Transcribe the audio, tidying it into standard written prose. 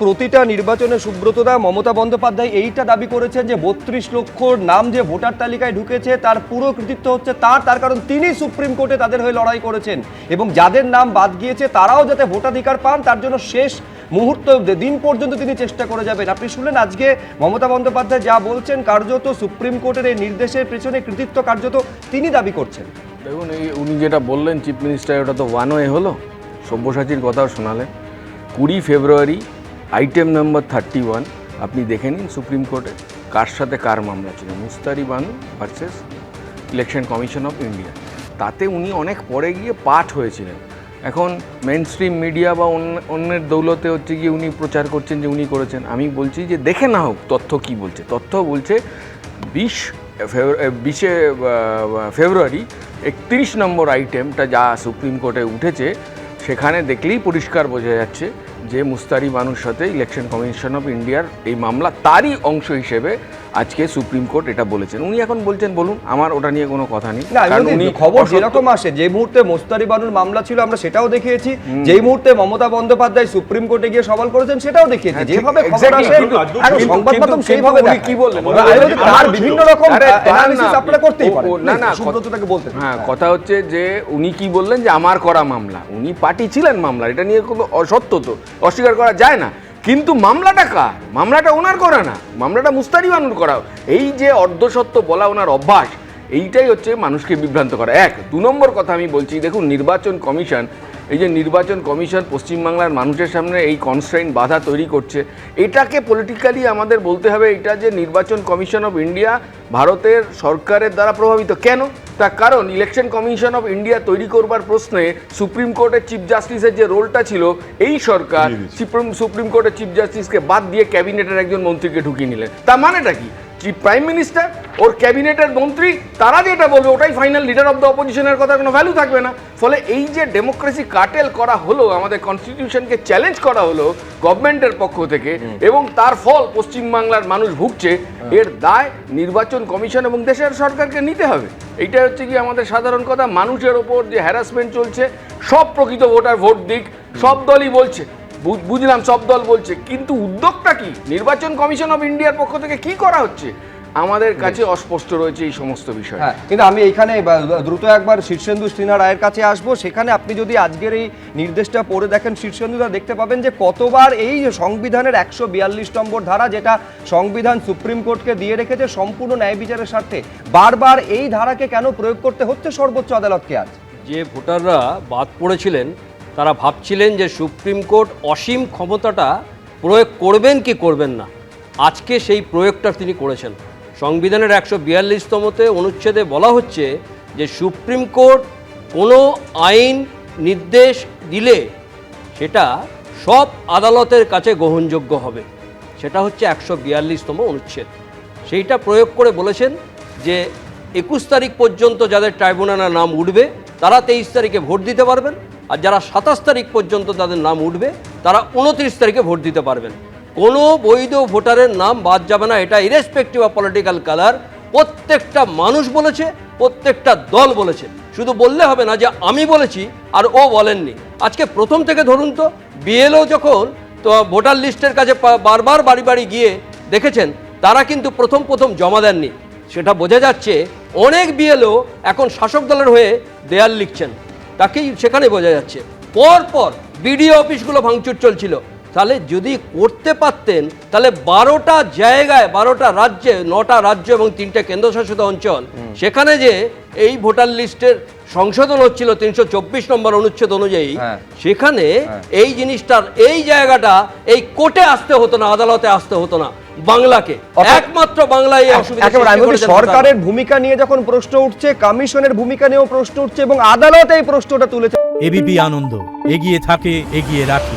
প্রতিটা নির্বাচনে সুব্রতদা মমতা বন্দ্যোপাধ্যায় এইটা দাবি করেছেন যে ৩২ লক্ষ নাম যে ভোটার তালিকায় ঢুকেছে তার পুরো কৃতিত্ব হচ্ছে তার কারণ তিনি সুপ্রিম কোর্টে তাদের হয়ে লড়াই করেছেন এবং যাদের নাম বাদ গিয়েছে তারাও যাতে ভোটাধিকার পান তার জন্য শেষ মুহূর্ত দিন পর্যন্ত তিনি চেষ্টা করে যাবেন। আপনি শুনলেন আজকে মমতা বন্দ্যোপাধ্যায় যা বলছেন, কার্যত সুপ্রিম কোর্টের এই নির্দেশের পেছনে কৃতিত্ব কার্যত তিনি দাবি করছেন। দেখুন, এই উনি যেটা বললেন চিফ মিনিস্টার, ওটা তো ওয়ান ওয়ে হলো, সব্যসাচীর কথাও শোনালেন। 20 ফেব্রুয়ারি আইটেম নাম্বার 31 আপনি দেখে নিন সুপ্রিম কোর্টে কার সাথে কার মামলা ছিল, Mustari Banu versus Election Commission of India. তাতে উনি অনেক পরে গিয়ে পাঠ হয়েছিলেন। এখন মেন স্ট্রিম মিডিয়া বা অন্যের দৌলতে হচ্ছে গিয়ে উনি প্রচার করছেন যে উনি করেছেন। আমি বলছি যে দেখে না হোক তথ্য কি বলছে। তথ্য বলছে 20 ফেব্রুয়ারি 31 নম্বর আইটেমটা যা সুপ্রিম কোর্টে উঠেছে সেখানে দেখলেই পরিষ্কার বোঝা যাচ্ছে যে মুস্তারি বানুর সাথে ইলেকশন কমিশন অফ ইন্ডিয়ার এই মামলা তারই অংশ হিসেবে আজকে সুপ্রিম কোর্ট এটা বলেছেন। উনি এখন বলছেন বলুন, আমার ওটা নিয়ে কোনো কথা নেই। উনি খবর যেরকম আসে, যে মুহূর্তে মুস্তারি বানুর মামলা ছিল আমরা সেটাও দেখিয়েছি, যেই মুহূর্তে মমতা বন্দ্যোপাধ্যায় সুপ্রিম কোর্টে গিয়ে সওয়াল করেছেন সেটাও দেখিয়েছি। যেভাবে খবর আসে সংবাদ মাধ্যম সেইভাবে উনি কি বললেন, তার বিভিন্ন রকম অ্যানালিসিস আপনারা করতেই পারেন। না না, সুব্রতটাকে বলতে হ্যাঁ, কথা হচ্ছে যে উনি কি বললেন যে আমার করা মামলা, উনি পার্টি ছিলেন মামলা, এটা নিয়ে কোনো অসত্য তো অস্বীকার করা যায় না। কিন্তু মামলাটা কার? মামলাটা ওনার করা না, মামলাটা মুস্তারি বানুর করা। এই যে অর্ধসত্য বলা ওনার অভ্যাস, এইটাই হচ্ছে মানুষকে বিভ্রান্ত করা। 2 নম্বর কথা আমি বলছি, দেখুন নির্বাচন কমিশন, এই যে নির্বাচন কমিশন পশ্চিমবাংলার মানুষের সামনে এই কনস্ট্রেইন বাধা তৈরি করছে, এটাকে পলিটিক্যালি আমাদের বলতে হবে এটা যে নির্বাচন কমিশন অফ ইন্ডিয়া ভারতের সরকারের দ্বারা প্রভাবিত। কেন? তার কারণ ইলেকশন কমিশন অফ ইন্ডিয়া তৈরি করবার প্রশ্নে সুপ্রিম কোর্টের চিফ জাস্টিসের যে রোলটা ছিল, এই সরকার সুপ্রিম কোর্টের চিফ জাস্টিসকে বাদ দিয়ে ক্যাবিনেটের একজন মন্ত্রীকে ঢুকিয়ে নিলেন। তার মানেটা কি? প্রাইম মিনিস্টার ওর ক্যাবিনেটের মন্ত্রী তারা যেটা বলবে ওটাই ফাইনাল, লিডার অফ দ্য অপোজিশনের কথা কোনো ভ্যালু থাকবে না। ফলে এই যে ডেমোক্রেসি কাটেল করা হলো, আমাদের কনস্টিটিউশনকে চ্যালেঞ্জ করা হলো গভর্নমেন্টের পক্ষ থেকে, এবং তার ফল পশ্চিমবাংলার মানুষ ভুগছে, এর দায় নির্বাচন কমিশন এবং দেশের সরকারকে নিতে হবে। এইটা হচ্ছে কি আমাদের সাধারণ কথা। মানুষের ওপর যে হ্যারাসমেন্ট চলছে, সব প্রকৃত ভোটার ভোট দিক, সব দলই বলছে, বুঝলাম সব দল বলছে, কিন্তু উদ্যোগটা কি? নির্বাচন কমিশন অফ ইন্ডিয়ার পক্ষ থেকে কি করা হচ্ছে আমাদের কাছে অস্পষ্ট রয়েছে এই সমস্ত বিষয়। কিন্তু আমি এইখানে দ্রুত একবার শীর্ষেন্দু সিনহা রায়ের কাছে আসবো। সেখানে আপনি যদি আজকের এই নির্দেশটা পড়ে দেখেন শীর্ষেন্দুরা, দেখতে পাবেন যে কতবার এই সংবিধানের 142 নম্বর ধারা, যেটা সংবিধান সুপ্রিম কোর্টকে দিয়ে রেখেছে সম্পূর্ণ ন্যায় বিচারের স্বার্থে, বারবার এই ধারাকে কেন প্রয়োগ করতে হচ্ছে সর্বোচ্চ আদালতকে? আজ যে ভোটাররা বাদ পড়েছিলেন তারা ভাবছিলেন যে সুপ্রিম কোর্ট অসীম ক্ষমতাটা প্রয়োগ করবেন কি করবেন না, আজকে সেই প্রয়োগটা তিনি করেছেন। সংবিধানের 142তমতে অনুচ্ছেদে বলা হচ্ছে যে সুপ্রিম কোর্ট কোনো আইন নির্দেশ দিলে সেটা সব আদালতের কাছে গ্রহণযোগ্য হবে। সেটা হচ্ছে 142তম অনুচ্ছেদ। সেইটা প্রয়োগ করে বলেছেন যে 21 তারিখ পর্যন্ত যাদের ট্রাইব্যুনালের নাম উঠবে তারা 23 তারিখে ভোট দিতে পারবেন, আর যারা 27 তারিখ পর্যন্ত তাদের নাম উঠবে তারা 29 তারিখে ভোট দিতে পারবেন। কোনো বৈধ ভোটারের নাম বাদ যাবে না, এটা ইরেসপেক্টিভ অফ পলিটিক্যাল কালার। প্রত্যেকটা মানুষ বলেছে, প্রত্যেকটা দল বলেছে। শুধু বললে হবে না যে আমি বলেছি আর ও বলেননি। আজকে প্রথম থেকে ধরুন তো, বিএলও যখন তো ভোটার লিস্টের কাছে বারবার বাড়ি বাড়ি গিয়ে দেখেছেন, তারা কিন্তু প্রথম জমা দেননি। সেটা বোঝা যাচ্ছে অনেক বিএলও এখন শাসক দলের হয়ে দেয়াল লিখছেন, তাকেই সেখানে বোঝা যাচ্ছে। পরপর বিডিও অফিসগুলো ভাঙচুর চলছিল। তাহলে যদি করতে পারতেন তাহলে 12টা জায়গায়, 12টা রাজ্যে, 9টা রাজ্য এবং 3টে কেন্দ্রশাসিত অঞ্চল, সেখানে যে এই ভোটার লিস্টের সংশোধন হচ্ছিল 324 নম্বর অনুচ্ছেদ অনুযায়ী, সেখানে এই জিনিসটার এই জায়গাটা এই কোর্টে আসতে হতো না, আদালতে আসতে হতো না, বাংলাকে, একমাত্র বাংলায় এই অসুবিধা। সরকারের ভূমিকা নিয়ে যখন প্রশ্ন উঠছে, কমিশনের ভূমিকা নিয়েও প্রশ্ন উঠছে এবং আদালত এই প্রশ্নটা তুলেছে। এবিপি আনন্দ, এগিয়ে থাকে, এগিয়ে রাখে।